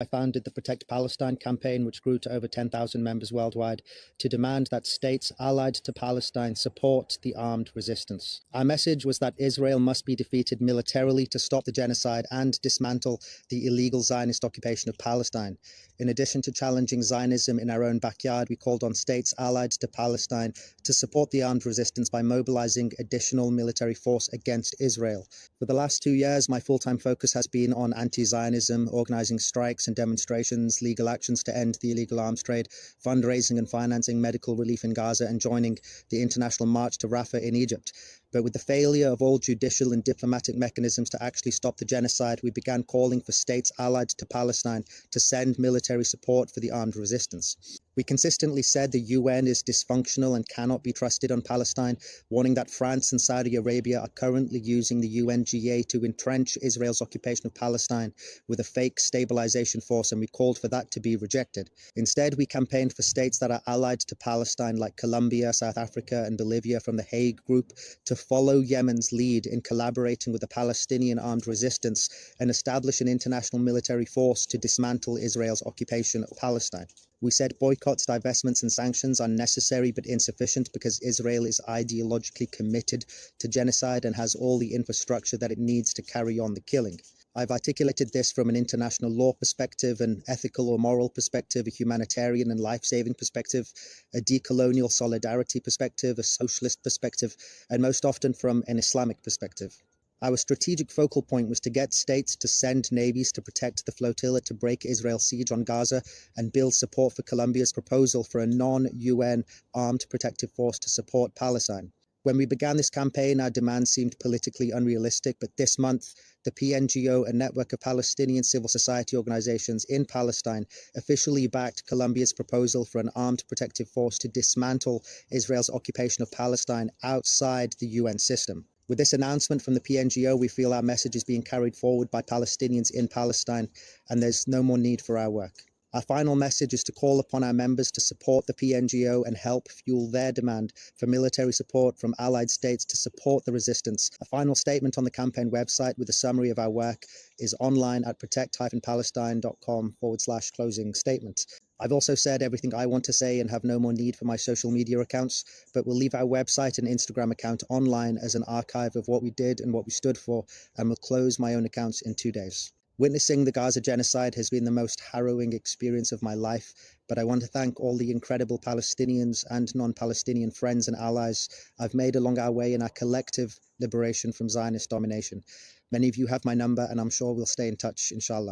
I founded the Protect Palestine campaign, which grew to over 10,000 members worldwide, to demand that states allied to Palestine support the armed resistance. Our message was that Israel must be defeated militarily to stop the genocide and dismantle the illegal Zionist occupation of Palestine. In addition to challenging Zionism in our own backyard, we called on states allied to Palestine to support the armed resistance by mobilizing additional military force against Israel. For the last 2 years, my full-time focus has been on anti-Zionism, organizing strikes and demonstrations, legal actions to end the illegal arms trade, fundraising and financing medical relief in Gaza, and joining the international march to Rafah in Egypt. But with the failure of all judicial and diplomatic mechanisms to actually stop the genocide, we began calling for states allied to Palestine to send military support for the armed resistance. We consistently said the UN is dysfunctional and cannot be trusted on Palestine, warning that France and Saudi Arabia are currently using the UNGA to entrench Israel's occupation of Palestine with a fake stabilisation force, and we called for that to be rejected. Instead, we campaigned for states that are allied to Palestine like Colombia, South Africa and Bolivia from the Hague Group to follow Yemen's lead in collaborating with the Palestinian armed resistance and establish an international military force to dismantle Israel's occupation of Palestine. We said boycotts, divestments and sanctions are necessary but insufficient because Israel is ideologically committed to genocide and has all the infrastructure that it needs to carry on the killing. I've articulated this from an international law perspective, an ethical or moral perspective, a humanitarian and life-saving perspective, a decolonial solidarity perspective, a socialist perspective, and most often from an Islamic perspective. Our strategic focal point was to get states to send navies to protect the flotilla to break Israel's siege on Gaza and build support for Colombia's proposal for a non-UN armed protective force to support Palestine. When we began this campaign, our demands seemed politically unrealistic, but this month, the PNGO, a network of Palestinian civil society organizations in Palestine, officially backed Colombia's proposal for an armed protective force to dismantle Israel's occupation of Palestine outside the UN system. With this announcement from the PNGO, we feel our message is being carried forward by Palestinians in Palestine, and there's no more need for our work. Our final message is to call upon our members to support the PNGO and help fuel their demand for military support from allied states to support the resistance. A final statement on the campaign website with a summary of our work is online at protect-palestine.com/closing statement. I've also said everything I want to say and have no more need for my social media accounts, but we'll leave our website and Instagram account online as an archive of what we did and what we stood for, and we'll close my own accounts in 2 days. Witnessing the Gaza genocide has been the most harrowing experience of my life, but I want to thank all the incredible Palestinians and non-Palestinian friends and allies I've made along our way in our collective liberation from Zionist domination. Many of you have my number, and I'm sure we'll stay in touch, inshallah.